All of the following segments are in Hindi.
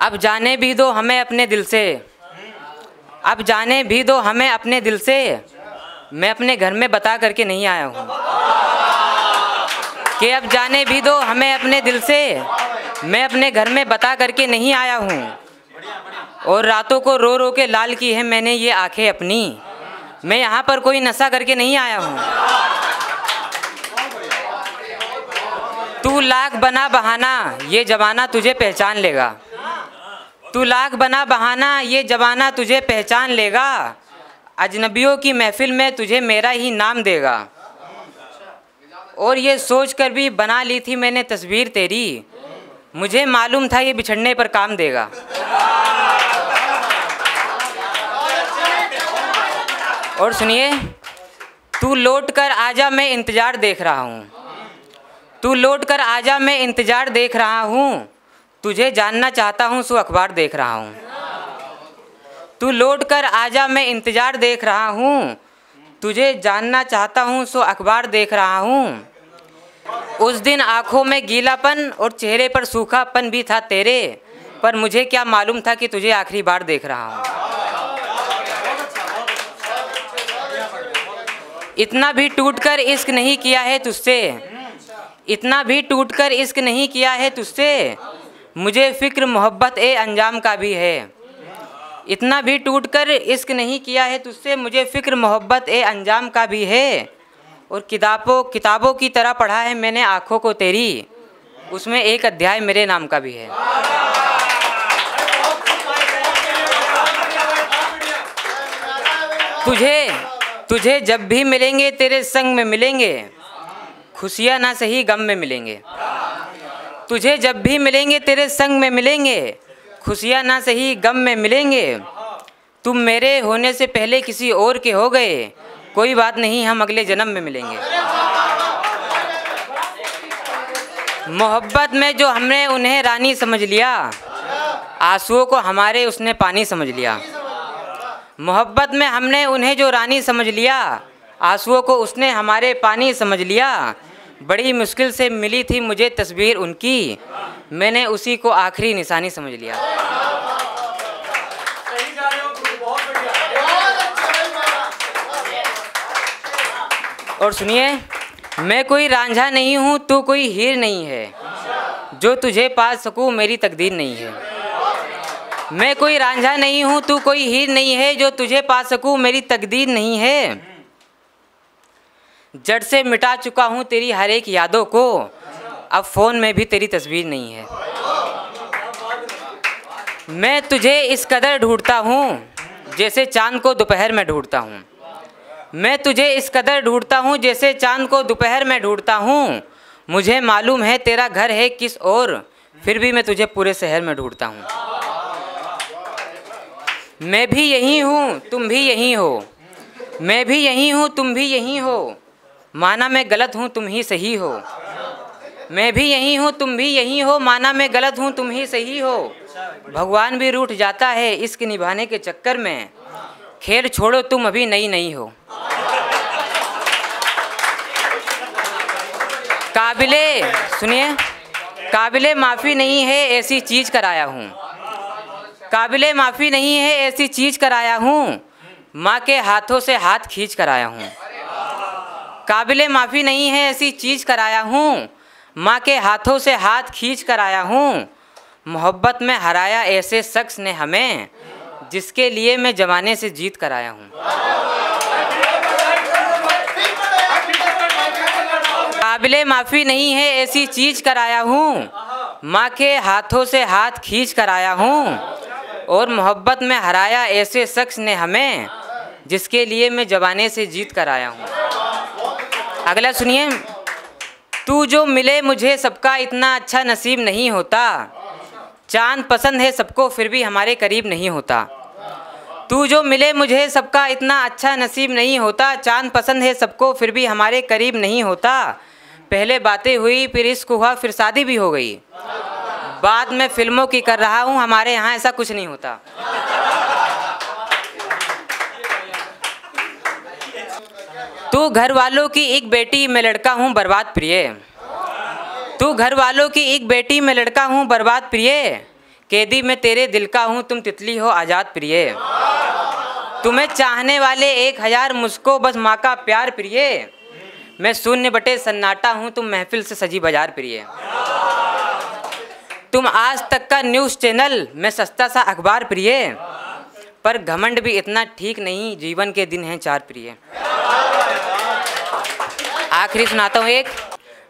अब जाने भी दो हमें अपने दिल से, अब जाने भी दो हमें अपने दिल से, मैं अपने घर में बता करके नहीं आया हूँ। कि अब जाने भी दो हमें अपने दिल से, मैं अपने घर में बता करके नहीं आया हूँ। और रातों को रो रो के लाल की है मैंने ये आंखें अपनी, मैं यहाँ पर कोई नशा करके नहीं आया हूँ। तू लाख बना बहाना ये जमाना तुझे पहचान लेगा, तू लाख बना बहाना ये जमाना तुझे पहचान लेगा, अजनबियों की महफिल में तुझे मेरा ही नाम देगा। और ये सोच कर भी बना ली थी मैंने तस्वीर तेरी, मुझे मालूम था ये बिछड़ने पर काम देगा। और सुनिए, तू लौट कर आजा मैं इंतज़ार देख रहा हूँ, तू लौट कर आजा मैं इंतज़ार देख रहा हूँ, तुझे जानना चाहता हूँ सो अखबार देख रहा हूँ। तू लौट कर आजा मैं इंतज़ार देख रहा हूँ, तुझे जानना चाहता हूँ सो अखबार देख रहा हूँ। उस दिन आँखों में गीलापन और चेहरे पर सूखापन भी था तेरे, पर मुझे क्या मालूम था कि तुझे आखिरी बार देख रहा हूँ। इतना भी टूटकर इश्क नहीं किया है तुझसे, इतना भी टूटकर इश्क नहीं किया है तुझसे, मुझे फ़िक्र मोहब्बत ए अंजाम का भी है। इतना भी टूटकर इश्क नहीं किया है तुझसे, मुझे फ़िक्र मोहब्बत ए अंजाम का भी है। और किताबों की तरह पढ़ा है मैंने आँखों को तेरी, उसमें एक अध्याय मेरे नाम का भी है। तुझे जब भी मिलेंगे तेरे संग में मिलेंगे, खुशियाँ ना सही गम में मिलेंगे। तुझे जब भी मिलेंगे तेरे संग में मिलेंगे, खुशियाँ ना सही गम में मिलेंगे। तुम मेरे होने से पहले किसी और के हो गए, कोई बात नहीं हम अगले जन्म में मिलेंगे। मोहब्बत में जो हमने उन्हें रानी समझ लिया, आंसुओं को हमारे उसने पानी समझ लिया। मोहब्बत में हमने उन्हें जो रानी समझ लिया, आंसुओं को उसने हमारे पानी समझ लिया। बड़ी मुश्किल से मिली थी मुझे तस्वीर उनकी, मैंने उसी को आखिरी निशानी समझ लिया। और सुनिए, मैं कोई रांझा नहीं हूँ, तू कोई हीर नहीं है, जो तुझे पा सकूँ मेरी तकदीर नहीं है। मैं कोई रांझा नहीं हूँ, तू कोई हीर नहीं है, जो तुझे पा सकूँ मेरी तकदीर नहीं है। जड़ से मिटा चुका हूँ तेरी हर एक यादों को, अब फ़ोन में भी तेरी तस्वीर नहीं है। मैं तुझे इस कदर ढूंढता हूँ जैसे चाँद को दोपहर में ढूंढता हूँ। मैं तुझे इस कदर ढूंढता हूँ जैसे चाँद को दोपहर में ढूंढता हूँ। मुझे मालूम है तेरा घर है किस ओर, फिर भी मैं तुझे पूरे शहर में ढूंढता हूँ। मैं भी यहीं हूँ तुम भी यहीं हो, मैं भी यहीं हूँ तुम भी यहीं हो, माना मैं गलत हूँ तुम ही सही हो। मैं भी यहीं हूँ तुम भी यहीं हो, माना मैं गलत हूँ तुम ही सही हो। भगवान भी रूठ जाता है इश्क निभाने के चक्कर में, खैर छोड़ो तुम अभी नई नहीं हो। सुनिए, काबिले माफ़ी नहीं है ऐसी चीज़ कराया हूँ, काबिले माफ़ी नहीं है ऐसी चीज़ कराया हूँ, माँ के हाथों से हाथ खींच कर आया हूँ। काबिले माफ़ी नहीं है ऐसी चीज़ कराया हूँ, माँ के हाथों से हाथ खींच कर आया हूँ। मोहब्बत में हराया ऐसे शख्स ने हमें, जिसके लिए मैं ज़माने से जीत कर आया हूँ। काबिले माफ़ी नहीं है ऐसी चीज़ कराया हूँ, माँ के हाथों से हाथ खींच कर आया हूँ। और मोहब्बत में हराया ऐसे शख्स ने हमें, जिसके लिए मैं ज़माने से जीत कर आया हूँ। अगला सुनिए, तू जो मिले मुझे सबका इतना अच्छा नसीब नहीं होता, चाँद पसंद है सबको फिर भी हमारे करीब नहीं होता। तू जो मिले मुझे सबका इतना अच्छा नसीब नहीं होता, चाँद पसंद है सबको फिर भी हमारे करीब नहीं होता। पहले बातें हुई फिर इश्क हुआ फिर शादी भी हो गई, बाद में फिल्मों की कर रहा हूँ, हमारे यहाँ ऐसा कुछ नहीं होता। तू घर वालों की एक बेटी मैं लड़का हूँ बर्बाद प्रिय, तू घर वालों की एक बेटी मैं लड़का हूँ बर्बाद प्रिय, कैदी मैं तेरे दिल का हूँ, तुम तितली हो आज़ाद प्रिय। तुम्हें चाहने वाले 1000 मुझको बस माँ का प्यार प्रिय। मैं शून्य बटे सन्नाटा हूँ, तुम महफिल से सजी बाजार प्रिय। तुम आज तक का न्यूज़ चैनल, मैं सस्ता सा अखबार प्रिय। पर घमंड भी इतना ठीक नहीं, जीवन के दिन हैं 4 प्रिय। आखिरी सुनाता हूँ एक।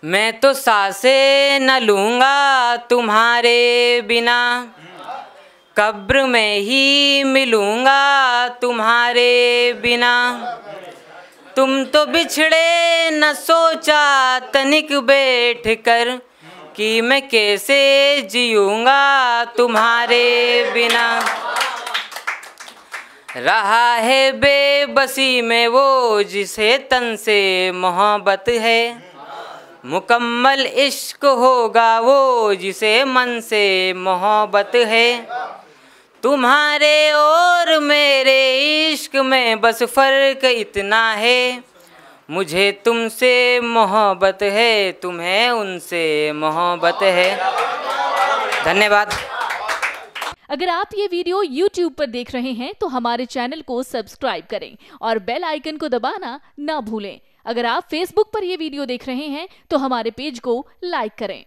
मैं तो सांसें न लूँगा तुम्हारे बिना, कब्र में ही मिलूँगा तुम्हारे बिना। तुम तो बिछड़े न सोचा तनिक बैठ कर, कि मैं कैसे जीऊँगा तुम्हारे बिना। रहा है बेबसी में वो जिसे तन से मोहब्बत है, मुकम्मल इश्क होगा वो जिसे मन से मोहब्बत है। तुम्हारे और मेरे इश्क में बस फ़र्क इतना है, मुझे तुमसे मोहब्बत है, तुम्हें उनसे मोहब्बत है। धन्यवाद। अगर आप ये वीडियो YouTube पर देख रहे हैं तो हमारे चैनल को सब्सक्राइब करें और बेल आइकन को दबाना ना भूलें। अगर आप Facebook पर ये वीडियो देख रहे हैं तो हमारे पेज को लाइक करें।